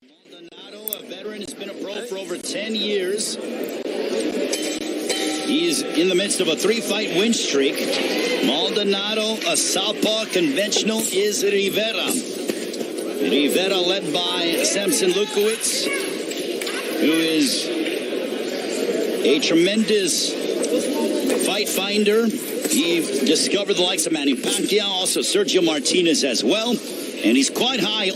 Maldonado, a veteran, has been a pro for over 10 years. He's in the midst of a 3-fight win streak. Maldonado, a southpaw. Conventional is Rivera. Rivera led by Samson Lukowicz, who is a tremendous fight finder. He discovered the likes of Manny Pacquiao, also Sergio Martinez as well. And he's quite high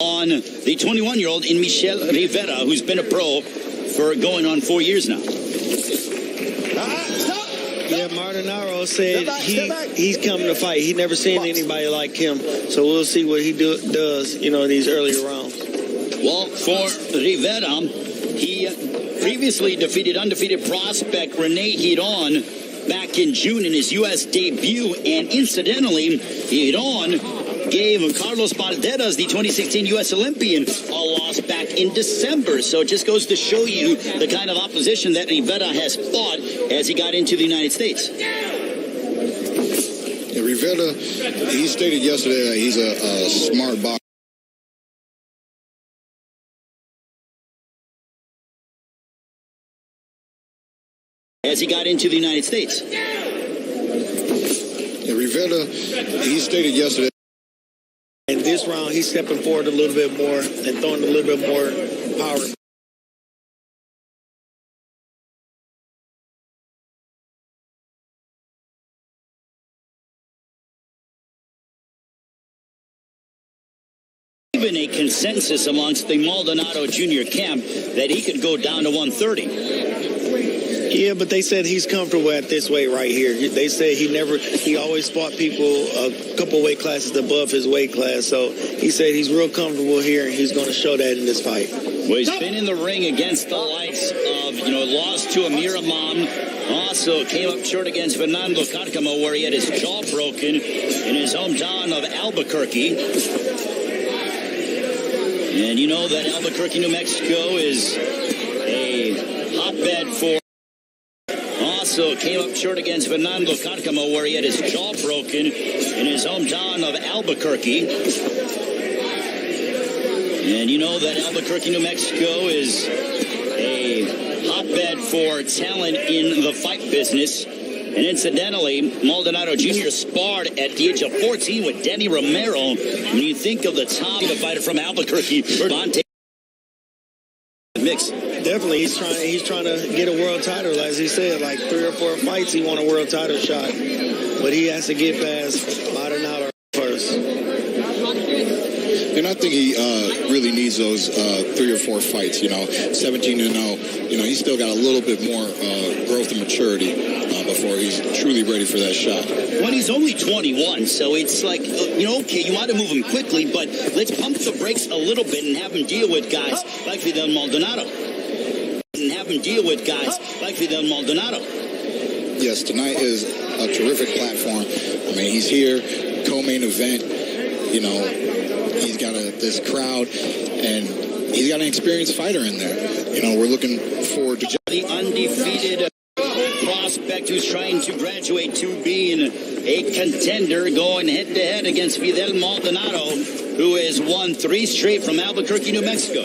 on the 21-year-old in Michel Rivera, who's been a pro for going on 4 years now. Yeah, Maldonado said he's coming to fight. He never seen anybody like him. So we'll see what he does, these earlier rounds. Well, for Rivera, he previously defeated undefeated prospect Rene Hidon back in June in his U.S. debut. And incidentally, Hidon gave Carlos Balderas, the 2016 U.S. Olympian, a loss back in December. So it just goes to show you the kind of opposition that Rivera has fought as he got into the United States. Yeah, Rivera, he stated yesterday that he's a smart boxer. As he got into the United States. Yeah, Rivera, he stated yesterday. In this round, he's stepping forward a little bit more and throwing a little bit more power. Even a consensus amongst the Maldonado Jr. camp that he could go down to 130. Yeah, but they said he's comfortable at this weight right here. They say he always fought people a couple weight classes above his weight class. So he said he's real comfortable here, and he's going to show that in this fight. Well, he's been in the ring against the likes of, lost to Amir Imam. Also came up short against Fernando Carcamo, where he had his jaw broken in his hometown of Albuquerque. And you know that Albuquerque, New Mexico is a hotbed for. Also came up short against Fernando Carcamo, where he had his jaw broken in his hometown of Albuquerque. And you know that Albuquerque, New Mexico is a hotbed for talent in the fight business. And incidentally, Maldonado Jr. sparred at the age of 14 with Denny Romero. When you think of the top fighter from Albuquerque, mix. Definitely, he's trying to get a world title. As he said, like 3 or 4 fights, he won a world title shot. But he has to get past Maldonado first. And I think he really needs those 3 or 4 fights, 17-0. He's still got a little bit more growth and maturity before he's truly ready for that shot. Well, he's only 21, so it's like, okay, you want to move him quickly, but let's pump the brakes a little bit and have him deal with guys like Fidel Maldonado. Yes, tonight is a terrific platform. I mean, he's here, co-main event. He's got this crowd, and he's got an experienced fighter in there. We're looking forward to the undefeated prospect who's trying to graduate to being a contender, going head-to-head against Fidel Maldonado, who has won 3 straight from Albuquerque, New Mexico.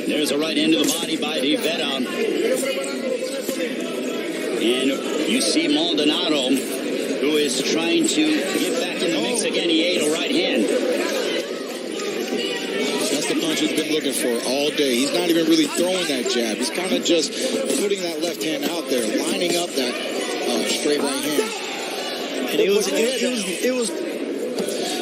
There's a right hand to the body by Rivera. And you see Maldonado, who is trying to get back in the mix again. He ate a right hand. That's the punch he's been looking for all day. He's not even really throwing that jab. He's kind of just putting that left hand out there, lining up that straight right hand. And it was.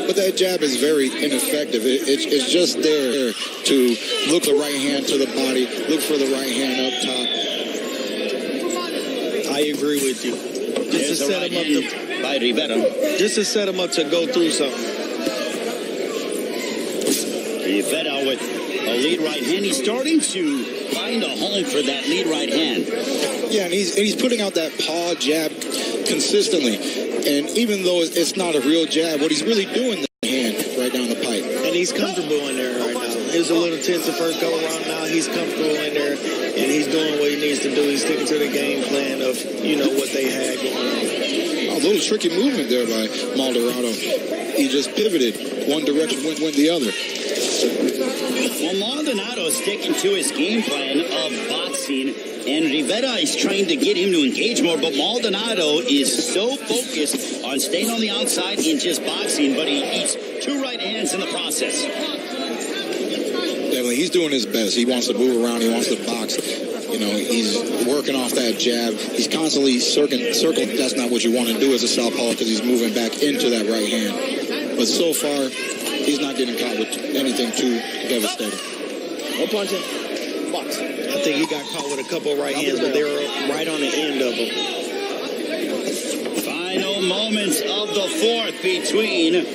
But that jab is very ineffective. It's just there to look the right hand to the body, look for the right hand up top. I agree with you. Just to set him up by Rivera. Just to set him up to go through something. Rivera with a lead right hand. He's starting to find a home for that lead right hand. Yeah, and he's putting out that paw jab consistently. And even though it's not a real jab, what he's really doing is the hand right down the pipe. And he's comfortable in there right now. It was a little tense the first go around. Now he's comfortable in there, and he's doing what he needs to do. He's sticking to the game plan of, what they had going on. A little tricky movement there by Maldonado. He just pivoted one direction, went the other. Well, Maldonado is sticking to his game plan of boxing, and Rivera is trying to get him to engage more, but Maldonado is so focused on staying on the outside and just boxing, but he eats 2 right hands in the process. Definitely, he's doing his best. He wants to move around. He wants to box. He's working off that jab. He's constantly circling. That's not what you want to do as a southpaw because he's moving back into that right hand. But so far, he's not getting caught with anything too devastating. No punching. Box. I think he got caught with a couple right hands, but they were right on the end of them. Final moments of the fourth between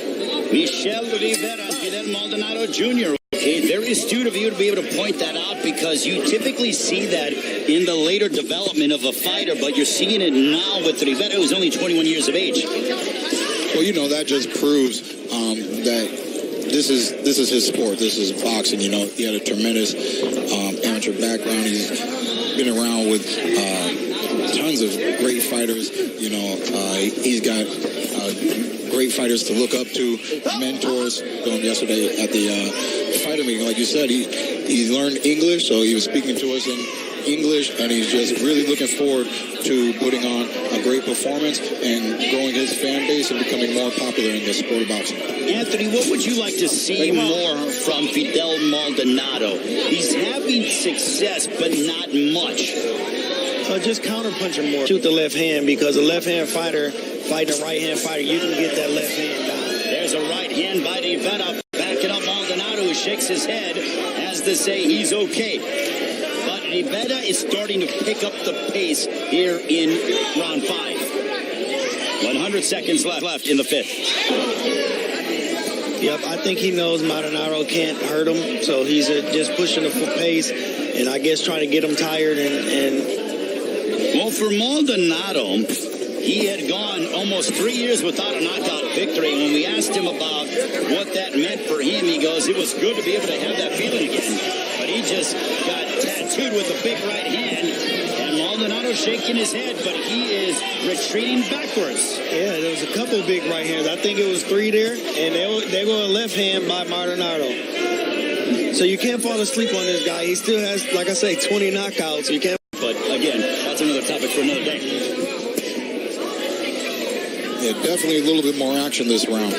Michel Rivera and Fidel Maldonado Jr. Okay, very astute of you to be able to point that out because you typically see that in the later development of a fighter, but you're seeing it now with Rivera, who's only 21 years of age. Well, that just proves that this is his sport. This is boxing. He had a tremendous amateur background. He's been around with tons of great fighters. He's got great fighters to look up to, mentors. Yesterday at the fighter meeting, like you said, he learned English, so he was speaking to us in English, and he's just really looking forward to putting on a great performance and growing his fan base and becoming more popular in the sport of boxing. Anthony, what would you like to see more from Fidel Maldonado? He's having success, but not much. Just counter-punching more. Shoot the left hand because a left-hand fighter fighting a right-hand fighter, you can get that left hand down. There's a right hand by Rivera, backing up Maldonado, who shakes his head as to say he's okay. But Rivera is starting to pick up the pace here in round 5. 100 seconds left in the 5th. Yep, I think he knows Maldonado can't hurt him, so he's just pushing the pace, and I guess trying to get him tired and Well, for Maldonado, he had gone almost 3 years without a knockout victory. When we asked him about what that meant for him, he goes, it was good to be able to have that feeling again. But he just got tattooed with a big right hand. And Maldonado shaking his head, but he is retreating backwards. Yeah, there was a couple big right hands. I think it was 3 there, and they go a left hand by Maldonado. So you can't fall asleep on this guy. He still has, like I say, 20 knockouts. You can't. But again, that's another topic for another day. Yeah, definitely a little bit more action this round.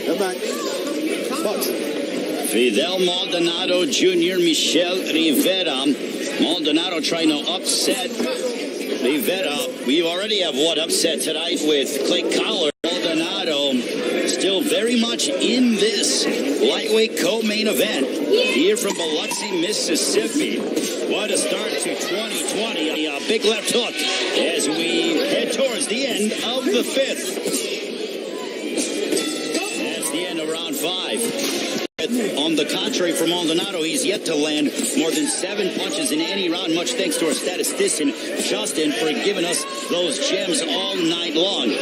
Come back. Box. Fidel Maldonado Jr., Michel Rivera. Maldonado trying to upset Rivera. We already have one upset tonight with Clay Collard. Maldonado still very much in this lightweight co-main event here from Biloxi, Mississippi. What a start to 2020. A big left hook as we head towards the end of the 5th. That's the end of round 5. On the contrary, for Maldonado, he's yet to land more than 7 punches in any round, much thanks to our statistician, Justin, for giving us those gems all night long.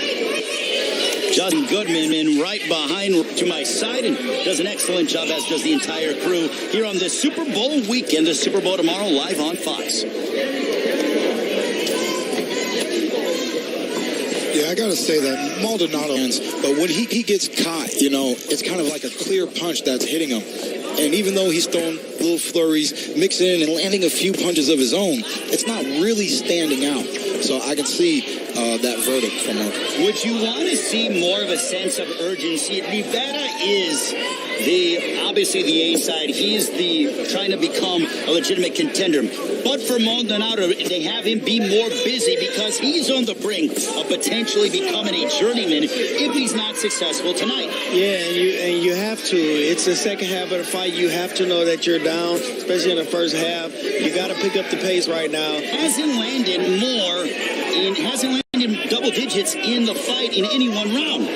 Justin Goodman in right behind to my side and does an excellent job, as does the entire crew, here on this Super Bowl weekend. The Super Bowl tomorrow, live on Fox. Yeah, I got to say that Maldonado, but when he gets caught, it's kind of like a clear punch that's hitting him. And even though he's throwing little flurries, mixing in and landing a few punches of his own, it's not really standing out. So I can see that verdict from him. Would you want to see more of a sense of urgency? Rivera is obviously the A side. He's trying to become a legitimate contender. But for Maldonado, they have him be more busy because he's on the brink of potentially becoming a journeyman if he's not successful tonight. Yeah, and you have to. It's the second half of the fight. You have to know that you're down, especially in the first half. You got to pick up the pace right now. Hasn't landed double digits in the fight in any one round.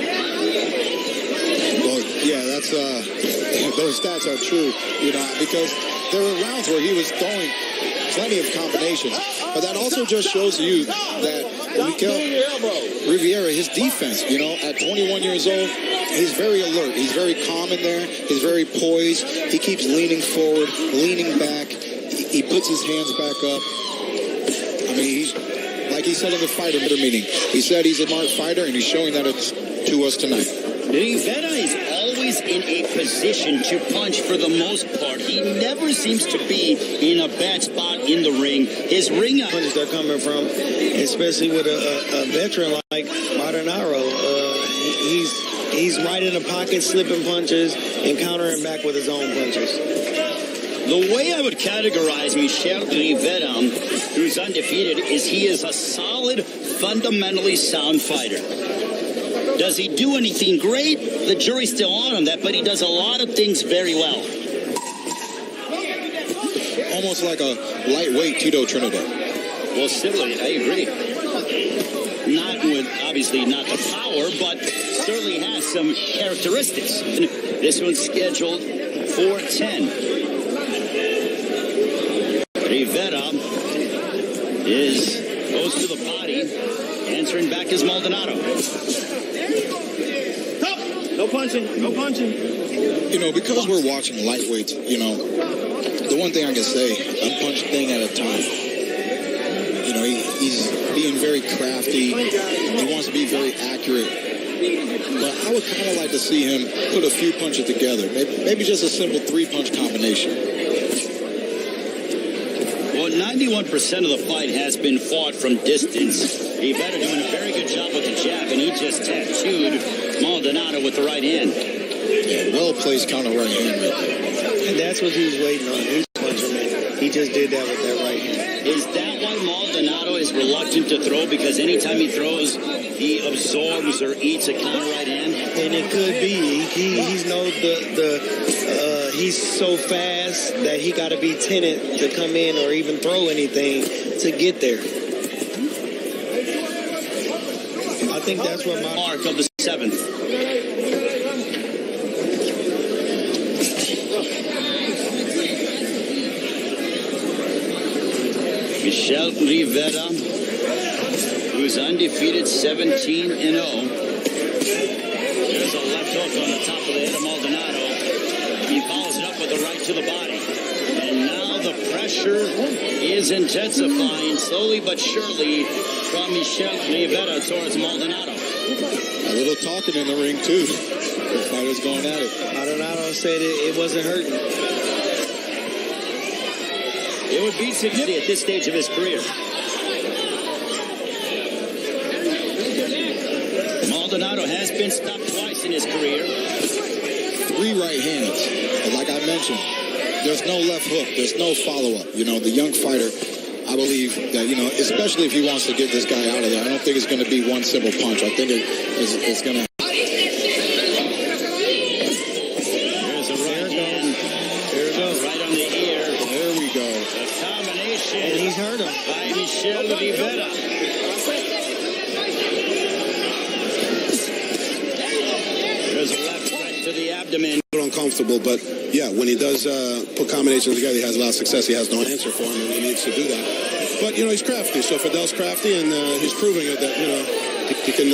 Well, yeah, that's those stats are true, because there were rounds where he was throwing plenty of combinations, but that also just shows you that Michel Rivera, his defense, you know, at 21 years old, he's very alert. He's very calm in there. He's very poised. He keeps leaning forward, leaning back. He puts his hands back up. I mean, he's, like he said in the fighter meeting, he said he's a smart fighter, and he's showing that to us tonight. Rivera is always in a position to punch for the most part. He never seems to be in a bad spot in the ring. His ring punches they're coming from, especially with a veteran like Maldonado. He's right in the pocket, slipping punches and countering back with his own punches. The way I would categorize Michel Rivera, who's undefeated, is he is a solid, fundamentally sound fighter. Does he do anything great? The jury's still on that, but he does a lot of things very well. Almost like a lightweight Tito Trinidad. Well, similarly, I agree. Not with, obviously, not the power, but certainly has some characteristics. This one's scheduled for 10. Rivera goes to the body, answering back is Maldonado. No punching, no punching. You know, because we're watching lightweights, you know, the one thing I can say, a punch thing at a time. You know, he's being very crafty. He wants to be very accurate. But I would kind of like to see him put a few punches together. Maybe just a simple 3-punch combination. Well, 91% of the fight has been fought from distance. Rivera doing a very good job with the jab, and he just tattooed Maldonado with the right hand. Yeah, well-placed counter right hand right there. And that's what he was waiting on. He was punching it. He just did that with that right hand. Is that why Maldonado is reluctant to throw? Because anytime he throws, he absorbs or eats a counter right hand? And it could be. He's he's so fast that he got to be timid to come in or even throw anything to get there. I think that's what my mark of the 7th. Michel Rivera, who's undefeated 17-0. There's a left hook on the top of the head of Maldonado. He follows it up with a right to the body. And now the pressure is intensifying slowly but surely from Michel Rivera towards Maldonado. A little talking in the ring, too. The fighters going at it. Maldonado said it wasn't hurting. It would be 60 at this stage of his career. Maldonado has been stopped twice in his career. 3 right hands. But like I mentioned, there's no left hook. There's no follow-up. You know, the young fighter, I believe that, you know, especially if he wants to get this guy out of there, I don't think it's going to be one simple punch. I think it's going to... There's a right hand. There it goes. Right on the ear. There we go. A combination. And he's hurt him. By Michel Rivera. There's a left right to the abdomen. Uncomfortable, but yeah, when he does put combinations together, he has a lot of success. He has no answer for him, and he needs to do that. But you know, he's crafty. So Fidel's crafty, and he's proving it that he can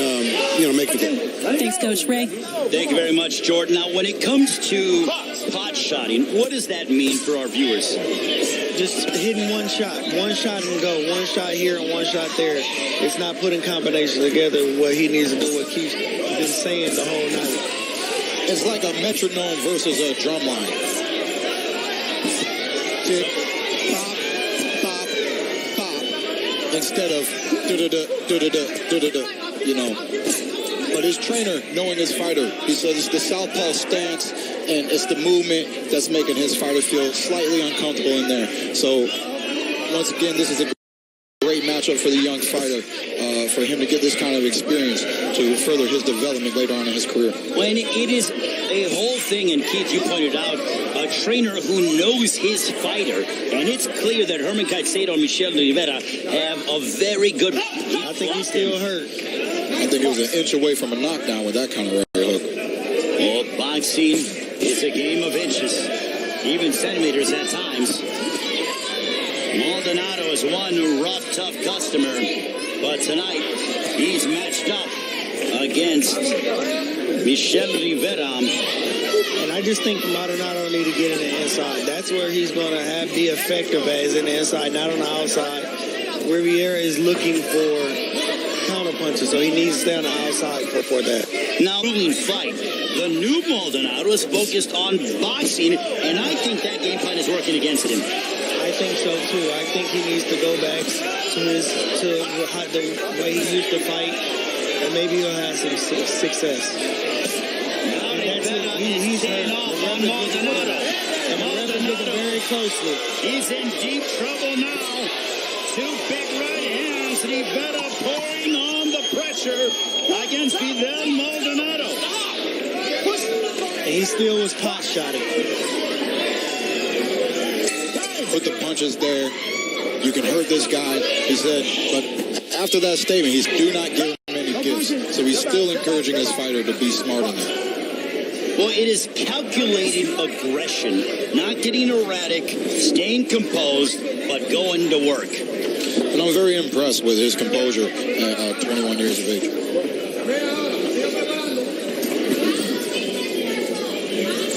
make the game. Thanks, Coach Ray. Thank you very much, Jordan. Now, when it comes to pot shotting, what does that mean for our viewers? Just hitting one shot and go. One shot here and one shot there. It's not putting combinations together. What he needs to do, what Keith's been saying the whole night. It's like a metronome versus a drum line. Tick, pop, pop, pop. Instead of you know. But his trainer, knowing his fighter, he says it's the southpaw stance and it's the movement that's making his fighter feel slightly uncomfortable in there. So, once again, this is a great matchup for the young fighter, for him to get this kind of experience to further his development later on in his career. When it is a whole thing, and Keith, you pointed out, a trainer who knows his fighter, and it's clear that Herman Caicedo and Michel Rivera have a very good... I think he's still hurt. I think he was an inch away from a knockdown with that kind of right hook. Well, boxing is a game of inches, even centimeters at times. Maldonado is one rough, tough customer. But tonight, he's matched up against Michel Rivera. And I just think Maldonado need to get in the inside. That's where he's going to be effective at, is in the inside, not on the outside. Rivera is looking for counter punches, so he needs to stay on the outside for that. Now, ruling fight. The new Maldonado is focused on boxing, and I think that game plan is working against him. I think so too. I think he needs to go back to the way he used to fight, and maybe he'll have some success. He's staying off on Maldonado. And Maldonado very closely. He's in deep trouble now. Two big right hands. Rivera pouring on the pressure against Fidel Maldonado. And he still was pot shotting. Put the punches there. You can hurt this guy. He said, but after that statement, he's do not give him any gifts. So he's still encouraging his fighter to be smart on that. Well, it is calculated aggression, not getting erratic, staying composed, but going to work. And I'm very impressed with his composure at 21 years of age.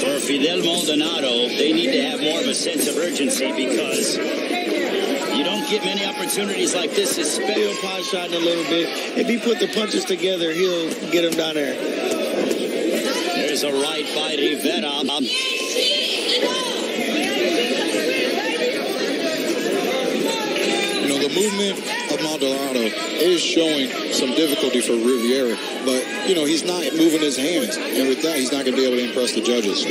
For Fidel Maldonado, they need to have more of a sense of urgency because you don't get many opportunities like this. Still pot shotting a little bit. If he put the punches together, he'll get him down there. There's a right by Rivera. You know, the movement of Maldonado is showing some difficulty for Rivera, but, you know, he's not moving his hands. And with that, he's not going to be able to impress the judges.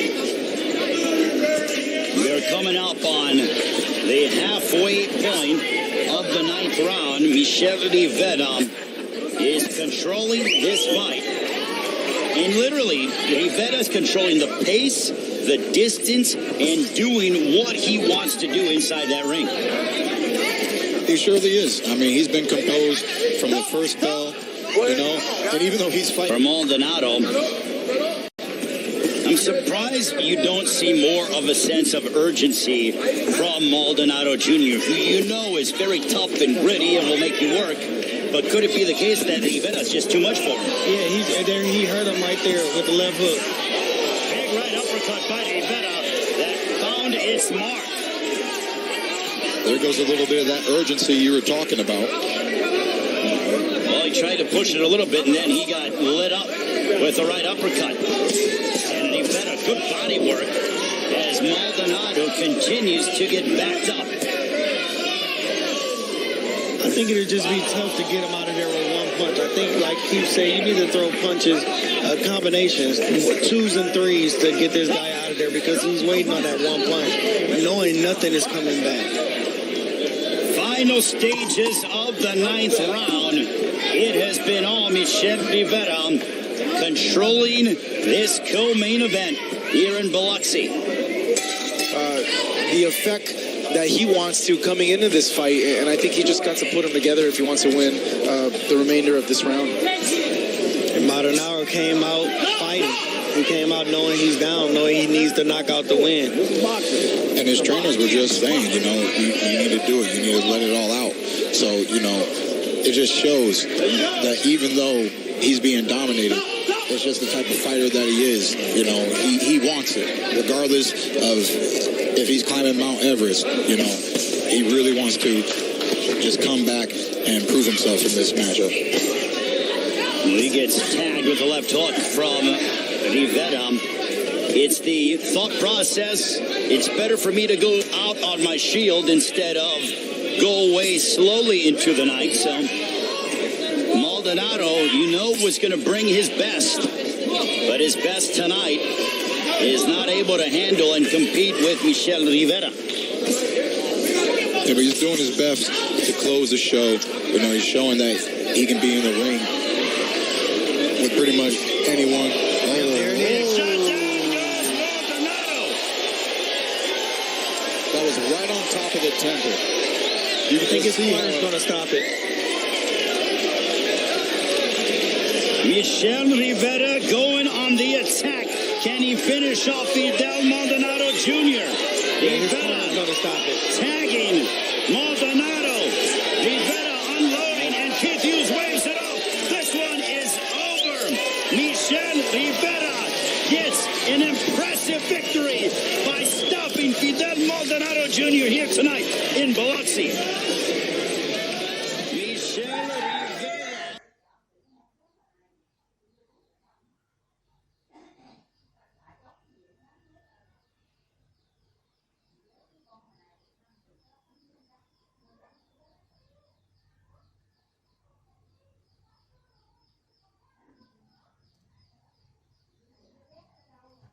We're coming up on the halfway point of the 9th round. Michel Rivera is controlling this fight. And literally, Rivera's controlling the pace, the distance, and doing what he wants to do inside that ring. He surely is. I mean, he's been composed from the first bell, you know, and even though he's fighting. For Maldonado, I'm surprised you don't see more of a sense of urgency from Maldonado Jr., who you know is very tough and gritty and will make you work. But could it be the case that Rivera's just too much for him? Yeah, he hurt him right there with the left hook. Big right uppercut by Rivera that found its mark. There goes a little bit of that urgency you were talking about. Well, he tried to push it a little bit, and then he got lit up with the right uppercut. And Rivera, good body work as Maldonado continues to get backed up. I think it would just be tough to get him out of there with one punch. I think, like Keith said, you need to throw punches, combinations, 2s and 3s to get this guy out of there because he's waiting on that one punch, knowing nothing is coming back. Final stages of the 9th round. It has been all Michel Rivera controlling this co-main event here in Biloxi. The effect that he wants to coming into this fight, and I think he just got to put them together if he wants to win the remainder of this round. And Maldonado came out fighting. He came out knowing he's down, knowing he needs to knock out the win. And his trainers were just saying, you know, you need to do it. You need to let it all out. So, you know, it just shows that even though he's being dominated, it's just the type of fighter that he is. You know, he wants it, regardless of if he's climbing Mount Everest. You know, he really wants to just come back and prove himself in this matchup. He gets tagged with the left hook from Rivera. It's the thought process. It's better for me to go out on my shield instead of go away slowly into the night. So Maldonado, you know, was going to bring his best. But his best tonight is not able to handle and compete with Michel Rivera. Yeah, but he's doing his best to close the show. You know, he's showing that he can be in the ring with pretty much anyone. There it is. Shut down goes Maldonado. That was right on top of the temple. You think his corner's going to stop it? Michel Rivera going on the attack. Can he finish off Fidel Maldonado Jr.? Rivera going to stop it. Tagging Maldonado. Rivera unloading and kicking. Fidel Maldonado Jr. here tonight in Biloxi.